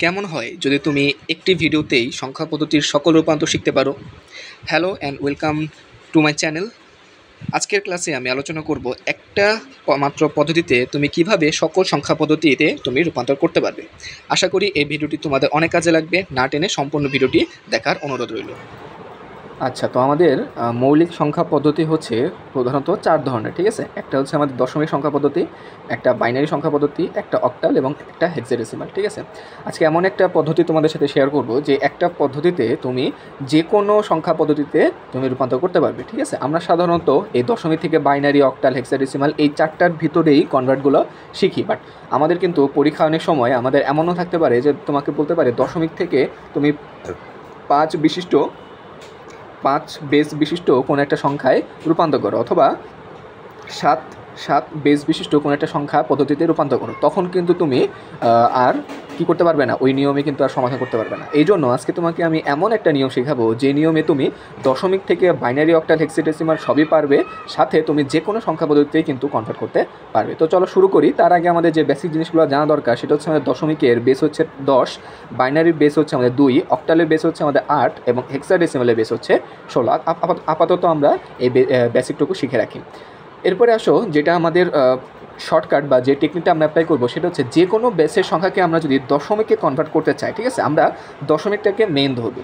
কেমন হয় যদি তুমি একটি ভিডিওতেই সংখ্যা পদ্ধতির সকল রূপান্তর শিখতে পারো। Hello and welcome to my channel. আজকের ক্লাসে আমি আলোচনা করব একটা মাত্র পদ্ধতিতে তুমি কিভাবে সকল সংখ্যা পদ্ধতিতে তুমি রূপান্তর করতে পারবে। আশা করি এই ভিডিওটি তোমাদের অনেক কাজে লাগবে। না টেনে সম্পূর্ণ ভিডিওটি দেখার অনুরোধ রইল। আচ্ছা, তো আমাদের মৌলিক সংখ্যা পদ্ধতি হচ্ছে প্রধানত 4 ধরনের, ঠিক আছে। একটা হচ্ছে আমাদের দশমিক সংখ্যা পদ্ধতি, একটা বাইনারি সংখ্যা পদ্ধতি, একটা অক্টাল এবং একটা হেক্সাডেসিমাল, ঠিক আছে। আজকে এমন একটা পদ্ধতি তোমাদের সাথে শেয়ার করব যে একটা পদ্ধতিতে তুমি যে কোনো সংখ্যা পদ্ধতিতে তুমি রূপান্তর করতে পারবে, ঠিক আছে। আমরা সাধারণত এই দশমিক থেকে বাইনারি, অক্টাল, হেক্সাডেসিমাল এই 4টার ভিতরেই কনভার্টগুলো শিখি, বাট আমাদের কিন্তু পরীক্ষা অনেক সময় আমাদের এমনও থাকতে পারে যে তোমাকে বলতে পারে দশমিক থেকে তুমি 5 বেস বিশিষ্ট কোনো একটা সংখ্যায় রূপান্তর করো, অথবা 7 বেস বিশিষ্ট কোনো একটা সংখ্যা পদ্ধতিতে রূপান্তর করো। তখন কিন্তু তুমি আর কি করতে পারবে না, ওই নিয়মে কিন্তু আর সমাধান করতে পারবে না। এই জন্য আজকে তোমাকে আমি এমন একটা নিয়ম শেখাবো যে নিয়মে তুমি দশমিক থেকে বাইনারি, অক্টাল, হেক্সাডেসিমাল সবই পারবে, সাথে তুমি যে কোনো সংখ্যা পদ্ধতিতেই কিন্তু কনভার্ট করতে পারবে। তো চলো শুরু করি। তার আগে আমাদের যে বেসিক জিনিসগুলো জানা দরকার সেটা হচ্ছে আমাদের দশমিকের বেস হচ্ছে 10, বাইনারির বেস হচ্ছে আমাদের 2, অক্টালের বেস হচ্ছে আমাদের 8 এবং হেক্সাডেসিমালের বেস হচ্ছে 16। আপাতত আমরা এই বেসিকটুকু শিখে রাখি। এরপরে আসো, যেটা আমাদের শর্টকাট বা যে টেকনিকটা আমরা অ্যাপ্লাই করবো সেটা হচ্ছে যে কোনো বেসের সংখ্যাকে আমরা যদি দশমিকে কনভার্ট করতে চাই, ঠিক আছে, আমরা দশমিকটাকে মেন ধরবো।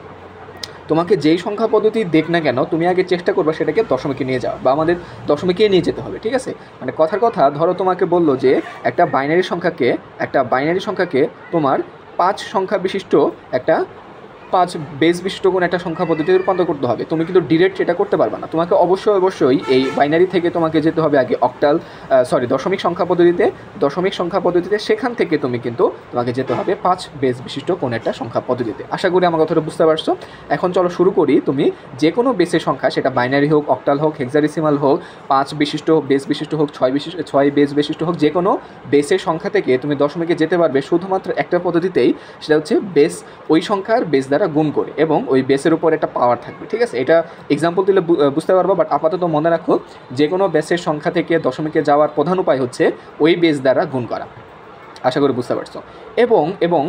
তোমাকে যেই সংখ্যা পদ্ধতি দেখ না কেন, তুমি আগে চেষ্টা করবে সেটাকে দশমিকে নিয়ে যাও, বা আমাদের দশমিকে নিয়ে যেতে হবে, ঠিক আছে। মানে কথার কথা, ধরো তোমাকে বললো যে একটা বাইনারি সংখ্যাকে তোমার 5 সংখ্যা বিশিষ্ট একটা 5 বেস বিশিষ্ট কোনো একটা সংখ্যা পদ্ধতিতে রূপান্তর করতে হবে। তুমি কিন্তু ডিরেক্ট সেটা করতে পারবে না, তোমাকে অবশ্যই এই বাইনারি থেকে তোমাকে যেতে হবে আগে দশমিক সংখ্যা পদ্ধতিতে, সেখান থেকে তোমাকে যেতে হবে 5 বেস বিশিষ্ট কোনো একটা সংখ্যা পদ্ধতিতে। আশা করি আমার কথাটা বুঝতে পারছো। এখন চলো শুরু করি। তুমি যে কোনো বেসের সংখ্যা, সেটা বাইনারি হোক, অক্টাল হোক, হেক্সাডেসিমাল হোক, 5 বেস বিশিষ্ট হোক, 6 বেস বিশিষ্ট হোক, যে কোনো বেসের সংখ্যা থেকে তুমি দশমিকে যেতে পারবে শুধুমাত্র একটা পদ্ধতিতেই, সেটা হচ্ছে বেস ওই সংখ্যার বেস দ্বারা গুণ করে, এবং ওই বেসের উপর একটা পাওয়ার থাকবে, ঠিক আছে। এটা এক্সাম্পল দিলে বুঝতে পারবো, বাট আপাতত মনে রাখো যে কোনো বেসের সংখ্যা থেকে দশমিকে যাওয়ার প্রধান উপায় হচ্ছে ওই বেস দ্বারা গুণ করা। আশা করি বুঝতে পারছো। এবং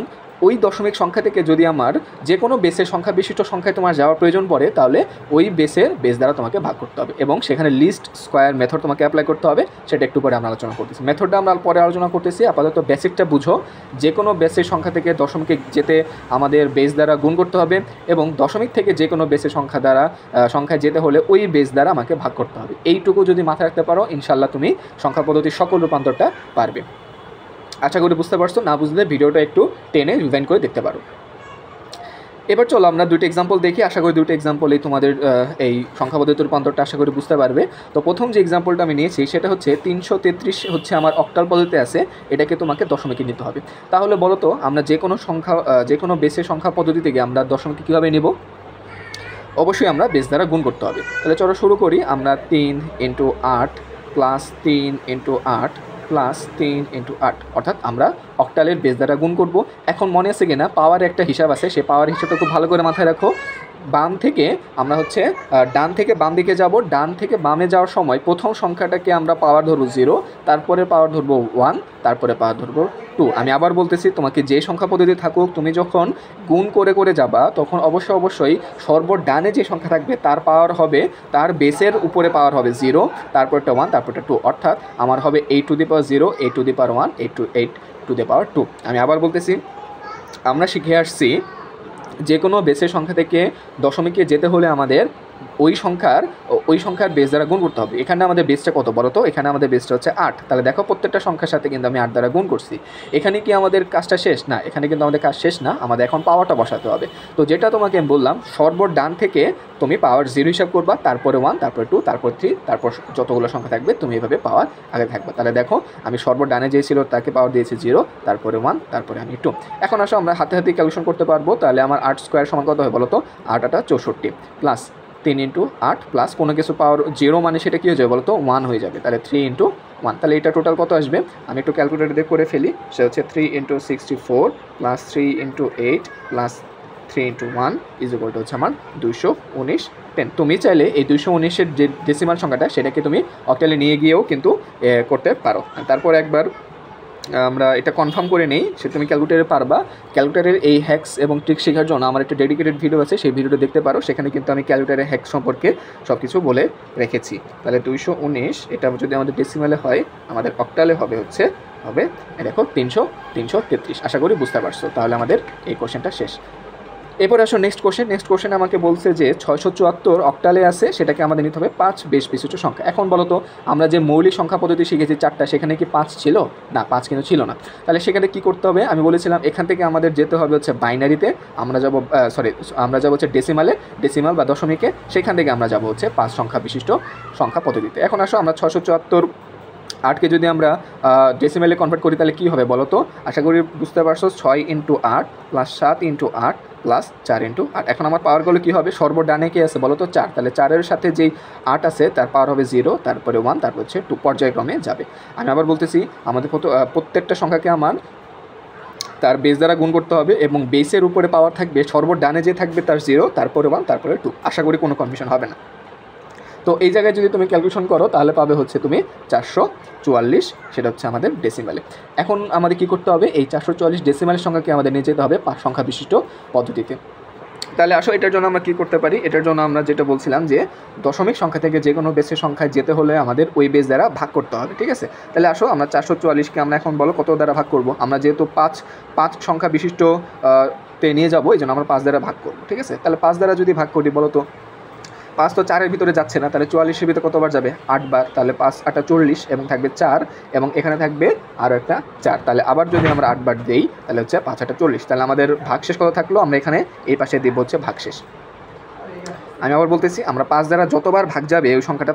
ওই দশমিক সংখ্যা থেকে যদি আমার যে কোনো বেসের সংখ্যা বিশিষ্ট সংখ্যায় তোমার যাওয়ার প্রয়োজন পড়ে, তাহলে ওই বেস দ্বারা তোমাকে ভাগ করতে হবে, এবং সেখানে লিস্ট স্কোয়ার মেথড তোমাকে অ্যাপ্লাই করতে হবে। সেটা একটু পরে আমরা আলোচনা করতেছি, মেথডটা আমরা পরে আলোচনা করতেছি। আপাতত বেসিকটা বুঝো। যে কোনো বেসের সংখ্যা থেকে দশমিকে যেতে আমাদের বেস দ্বারা গুণ করতে হবে, এবং দশমিক থেকে যে কোনো বেসের সংখ্যায় যেতে হলে ওই বেস দ্বারা আমাকে ভাগ করতে হবে। এইটুকু যদি মাথায় রাখতে পারো, ইনশাল্লাহ তুমি সংখ্যা পদ্ধতির সকল রূপান্তরটা পারবে। আশা করি বুঝতে পারছো। না বুঝলে ভিডিওটা একটু টেনে রিভাইন্ড করে দেখতে পারো। এবার চলো আমরা দুটো এক্সাম্পল দেখি। আশা করি দুটো এক্সাম্পলেই তোমাদের এই সংখ্যা পদ্ধতির রূপান্তরটা আশা করি বুঝতে পারবে। তো প্রথম যে এক্সাম্পলটা আমি নিয়েছি সেটা হচ্ছে 333 হচ্ছে আমার অক্টাল পদ্ধতিতে আছে, এটাকে তোমাকে দশমিকে নিতে হবে। তাহলে বলো তো, আমরা যে কোনো বেসের সংখ্যা পদ্ধতি থেকে আমরা দশমিকে কীভাবে নেব? অবশ্যই আমরা বেস দ্বারা গুণ করতে হবে। তাহলে চলো শুরু করি। আমরা 3 × 8 প্লাস 3 × 8 প্লাস 3 × 8, অর্থাৎ আমরা অক্টালের বেস দ্বারা গুণ করব। এখন মনে আছে কিনা, পাওয়ার একটা হিসাব আছে, সেই পাওয়ার হিসাবটা খুব ভালো করে মাথায় রাখো। বাম থেকে আমরা ডান থেকে বাম দিকে যাব। ডান থেকে বামে যাওয়ার সময় প্রথম সংখ্যাটাকে আমরা পাওয়ার ধরবো 0, তারপরে পাওয়ার ধরবো 1, তারপরে পাওয়ার ধরবো 2। আমি আবার বলতেছি, তোমাকে যে সংখ্যা পদ্ধতি থাকুক, তুমি যখন গুণ করে যাবা তখন অবশ্যই সর্বডানে যে সংখ্যা থাকবে তার পাওয়ার হবে, তার বেসের উপরে পাওয়ার হবে 0, তারপরটা 1, তারপরটা 2, অর্থাৎ আমার হবে 8⁻0, 8⁻1, 8⁻2। আমি আবার বলতেছি, আমরা শিখে আসছি যে কোনো বেসের সংখ্যা থেকে দশমিকে যেতে হলে আমাদের ওই সংখ্যার বেস দ্বারা গুণ করতে হবে। এখানে আমাদের বেসটা কত বলো তো? এখানে আমাদের বেসটা হচ্ছে 8। তাহলে দেখো, প্রত্যেকটা সংখ্যার সাথে কিন্তু আমি 8 দ্বারা গুণ করছি। এখানে কি আমাদের কাজটা শেষ? না, এখানে কিন্তু আমাদের কাজ শেষ না, আমাদের এখন পাওয়ারটা বসাতে হবে। তো যেটা তোমাকে আমি বললাম, সর্বডান থেকে তুমি পাওয়ার 0 হিসাব করবা, তারপরে 1, তারপরে 2, তারপর 3, তারপর যতগুলো সংখ্যা থাকবে তুমি এভাবে পাওয়ার আগে থাকবে। তাহলে দেখো, আমি সর্বডানে যে ছিল তাকে পাওয়ার দিয়েছি 0, তারপরে 1, তারপরে আমি 2। এখন আসো আমরা হাতে ক্যালকুলেশন করতে পারবো। তাহলে আমার 8 স্কোয়ার সমান কত হয় বলো তো? 8 × 8 = 64 প্লাস 3 × 8 প্লাস কোনো কিছু পাওয়ার 0 মানে সেটা কী হয়ে যাবে বলো তো? 1 হয়ে যাবে। তাহলে 3 × 1, তাহলে এটা টোটাল কত আসবে? আমি একটু ক্যালকুলেটর দিয়ে করে ফেলি। সেটা হচ্ছে 3 × 64 প্লাস 3 × 8 প্লাস 3 × 1 = হচ্ছে আমার 219 10। তুমি চাইলে এই 219-এর যে ডেসিমাল সংখ্যাটা, সেটাকে তুমি অক্টালে নিয়ে গিয়েও কিন্তু করতে পারো। তারপর একবার আমরা এটা কনফার্ম করে নেই, সে তুমি ক্যালকুলেটারে পারবা। ক্যালকুলেটারের এই হ্যাক্স এবং ট্রিক শেখার জন্য আমার একটা ডেডিকেটেড ভিডিও আছে, সেই ভিডিওটা দেখতে পারো। সেখানে কিন্তু আমি ক্যালকুলেটারের হ্যাক্স সম্পর্কে সব কিছু বলে রেখেছি। তাহলে 219 এটা যদি আমাদের ডেসিমালে হয়, আমাদের অক্টালে হবে দেখো 333। আশা করি বুঝতে পারছো। তাহলে আমাদের এই কোশ্চেনটা শেষ। এরপর আসো নেক্সট কোশ্চেন আমাকে বলছে যে 674 অক্টালে আছে, সেটাকে আমাদের নিতে হবে 5 বেশ বিশিষ্ট সংখ্যা। এখন বলো তো আমরা যে মৌলিক সংখ্যা পদ্ধতি শিখেছি 4টা, সেখানে কি 5 ছিল? না, 5 কিন্তু ছিল না। তাহলে সেখানে কি করতে হবে? আমি বলেছিলাম এখান থেকে আমাদের যেতে হবে হচ্ছে বাইনারিতে, আমরা যাব হচ্ছে ডেসিমাল বা দশমিকে, সেখান থেকে আমরা যাব হচ্ছে 5 সংখ্যা বিশিষ্ট সংখ্যা পদ্ধতিতে। এখন আসো আমরা 674 8কে যদি আমরা ডেসিমেলে কনভার্ট করি তাহলে কী হবে বলো তো? আশা করি বুঝতে পারছো। 6 × 8 + 7 × 8 + 4 × 8। এখন আমার পাওয়ারগুলো কী হবে? সর্বডানে কি আছে বলো তো? 4। তাহলে 4-এর সাথে যেই 8 আছে তার পাওয়ার হবে 0, তারপরে 1, তারপর হচ্ছে 2, পর্যায়ক্রমে যাবে। আমি আবার বলতেছি আমাদের প্রত্যেকটা সংখ্যাকে আমার তার বেস দ্বারা গুণ করতে হবে, এবং বেসের উপরে পাওয়ার থাকবে, সর্বডানে যে থাকবে তার 0, তারপরে 1, তারপরে 2। আশা করি কোনো কনফিউশন হবে না। তো এই জায়গায় যদি তুমি ক্যালকুলেশন করো তাহলে পাবে হচ্ছে তুমি 444, সেটা হচ্ছে আমাদের ডেসিমালে। এখন আমাদের কি করতে হবে? এই 444 ডেসিমালের সংখ্যাকে আমাদের নিয়ে যেতে হবে 5 সংখ্যা বিশিষ্ট পদ্ধতিতে। তাহলে আসো এটার জন্য আমরা কি করতে পারি? এটার জন্য আমরা যেটা বলছিলাম যে দশমিক সংখ্যা থেকে যে কোনো বেসের সংখ্যায় যেতে হলে আমাদের ওই বেস দ্বারা ভাগ করতে হবে, ঠিক আছে? তাহলে আসো আমরা 444কে আমরা এখন বলো কত দ্বারা ভাগ করব? আমরা যেহেতু 5 সংখ্যা বিশিষ্ট তে নিয়ে যাবো, এই জন্য আমরা 5 দ্বারা ভাগ করবো, ঠিক আছে? তাহলে 5 দ্বারা যদি ভাগ করি বলো তো 5 তো 4-এর ভিতরে যাচ্ছে না, তাহলে 44-এর ভিতরে কতবার যাবে? 8 বার। তাহলে 5 × 8 = 40, এবং থাকবে 4, এবং এখানে থাকবে আরও একটা 4। তাহলে আবার যদি আমরা 8 বার দিই তাহলে হচ্ছে 5 × 8 = 40। তাহলে আমাদের ভাগশেষ কত থাকলো? আমরা এখানে এই পাশে দিব হচ্ছে ভাগশেষ। আমি আবার বলতেছি আমরা 5 দ্বারা যতবার ভাগ যাবে ওই সংখ্যাটা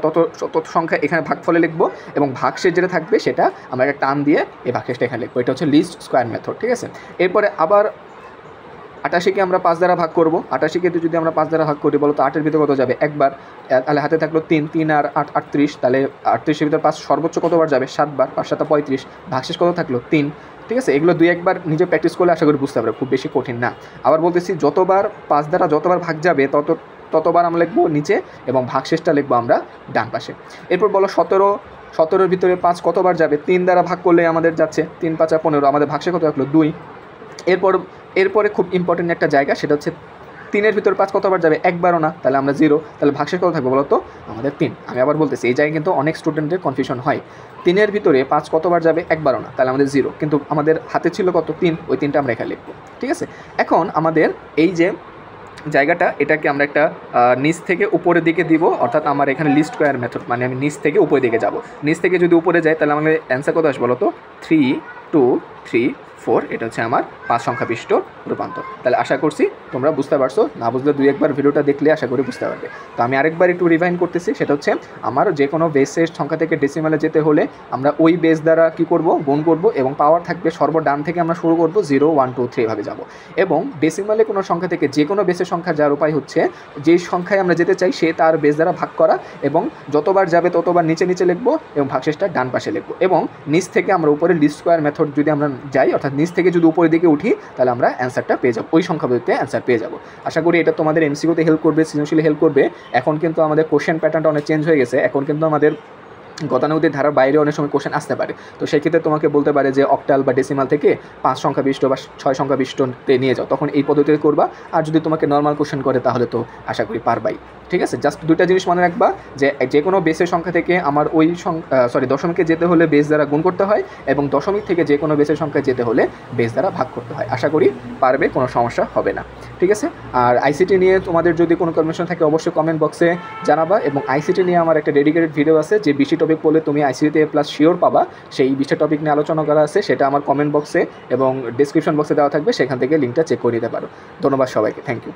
তত সংখ্যা এখানে ভাগফলে লিখবো, এবং ভাগশেষ যেটা থাকবে সেটা আমরা একটা টান দিয়ে এই ভাগশেষটা এখানে লিখবো। এটা হচ্ছে লিস্ট স্কোয়ার মেথড, ঠিক আছে? এরপরে আবার 88কে আমরা 5 দ্বারা ভাগ করবো। 88কে যদি আমরা 5 দ্বারা ভাগ করি বলো তো 8-এর ভিতরে কত যাবে? একবার। তাহলে হাতে থাকলো 3, 3 আর 8 38। তাহলে 38-এর ভিতরে 5 সর্বোচ্চ কতবার যাবে? 7 বার। 5 × 7 = 35। ভাগশেষ কত থাকলো? 3। ঠিক আছে? এগুলো 2-1 বার নিজে প্র্যাকটিস করলে আশা করি বুঝতে পারবে, খুব বেশি কঠিন না। আবার বলতেছি যতবার 5 দ্বারা যতবার ভাগ যাবে ততবার আমরা লিখবো নিচে, এবং ভাগশেষটা লিখবো আমরা ডান পাশে। এরপর বলো 17-এর ভিতরে 5 কতবার যাবে? 3 দ্বারা ভাগ করলে আমাদের যাচ্ছে 3 × 5 = 15। আমাদের ভাগশেষ কত থাকলো? 2। এরপরে খুব ইম্পর্টেন্ট একটা জায়গা, সেটা হচ্ছে 3-এর ভিতরে 5 কতবার যাবে? একবারও না। তাহলে আমরা 0। তাহলে ভাগশেষ কত থাকবে বলো তো? আমাদের 3। আমি আবার বলতেছি এই জায়গায় কিন্তু অনেক স্টুডেন্টের কনফিউশন হয়। 3-এর ভিতরে 5 কতবার যাবে? একবারও না। তাহলে আমাদের 0, কিন্তু আমাদের হাতে ছিল কত? 3। ওই 3টা আমরা এখানে লিখবো, ঠিক আছে? এখন আমাদের এই যে জায়গাটা, এটাকে আমরা একটা নিচ থেকে উপরের দিকে দিব, অর্থাৎ আমার এখানে লিস্ট স্কোয়ার মেথড, মানে আমি নিচ থেকে উপরের দিকে যাব। নিচ থেকে যদি উপরে যাই তাহলে আমাদের অ্যান্সার কত আসবে বলো তো? 3, 2, 3, 4। এটা হচ্ছে আমার 5 সংখ্যা বিশিষ্ট রূপান্তর। তাহলে আশা করছি তোমরা বুঝতে পারছো। না বুঝলে 2-1 বার ভিডিওটা দেখলে আশা করি বুঝতে পারবে। তো আমি আরেকবার একটু রিভাইন্ড করতেছি, সেটা হচ্ছে আমার যে কোনো বেসের সংখ্যা থেকে ডেসিমালে যেতে হলে আমরা ওই বেস দ্বারা কী করব? গুণ করব, এবং পাওয়ার থাকবে সর্বডান থেকে আমরা শুরু করব 0, 1, 2, 3 এভাবে যাব। এবং ডেসিমালে কোনো সংখ্যা থেকে যে কোনো বেসের সংখ্যা যাওয়ার উপায় হচ্ছে যেই সংখ্যায় আমরা যেতে চাই সে তার বেস দ্বারা ভাগ করা, এবং যতবার যাবে ততবার নিচে নিচে লিখবো, এবং ভাগশেষটা ডান পাশে লিখবো। এবং নিচ থেকে আমরা উপরে লিস্ট স্কোয়ার মেথড যদি আমরা যাই, অর্থাৎ নিচ থেকে যদি উপরের দিকে উঠি তাহলে আমরা অ্যান্সারটা পেয়ে যাবো, ওই সংখ্যা পদ্ধতিতে অ্যান্সার পেয়ে যাবো। আশা করি এটা তোমাদের এমসিকিউতে হেল্প করবে, সৃজনশীলে হেল্প করবে। এখন কিন্তু আমাদের কোশ্চেন প্যাটার্নটা অনেক চেঞ্জ হয়ে গেছে। এখন কিন্তু আমাদের গতানুগতিক ধারার বাইরে অনেক সময় কোশ্চেন আসতে পারে। তো সেই ক্ষেত্রে তোমাকে বলতে পারে যে অক্টাল বা ডেসিমাল থেকে 5 সংখ্যা বিশিষ্ট বা 6 সংখ্যা বিশিষ্টতে নিয়ে যাও, তখন এই পদ্ধতিতে করবা। আর যদি তোমাকে নর্মাল কোশ্চেন করে তাহলে তো আশা করি পারবাই, ঠিক আছে? জাস্ট 2টা জিনিস মনে রাখবা, যে কোনো বেসের সংখ্যা থেকে আমার ওই দশমিকে যেতে হলে বেস দ্বারা গুণ করতে হয়, এবং দশমিক থেকে যে কোনো বেসের সংখ্যায় যেতে হলে বেস দ্বারা ভাগ করতে হয়। আশা করি পারবে, কোনো সমস্যা হবে না, ঠিক আছে? আর আইসিটি নিয়ে তোমাদের যদি কোনো কনফিউশন থাকে অবশ্যই কমেন্ট বক্সে জানাবা। এবং আইসিটি নিয়ে আমার একটা ডেডিকেটেড ভিডিও আছে, যে 20টি টপিক পড়লে তুমি আইসিটিতে A+ শিওর পাবা। সেই 20টা টপিক নিয়ে আলোচনা করা আছে, সেটা আমার কমেন্ট বক্সে এবং ডিসক্রিপশন বক্সে দেওয়া থাকবে, সেখান থেকে লিঙ্কটা চেক করে নিতে পারো। ধন্যবাদ সবাইকে, থ্যাংক ইউ।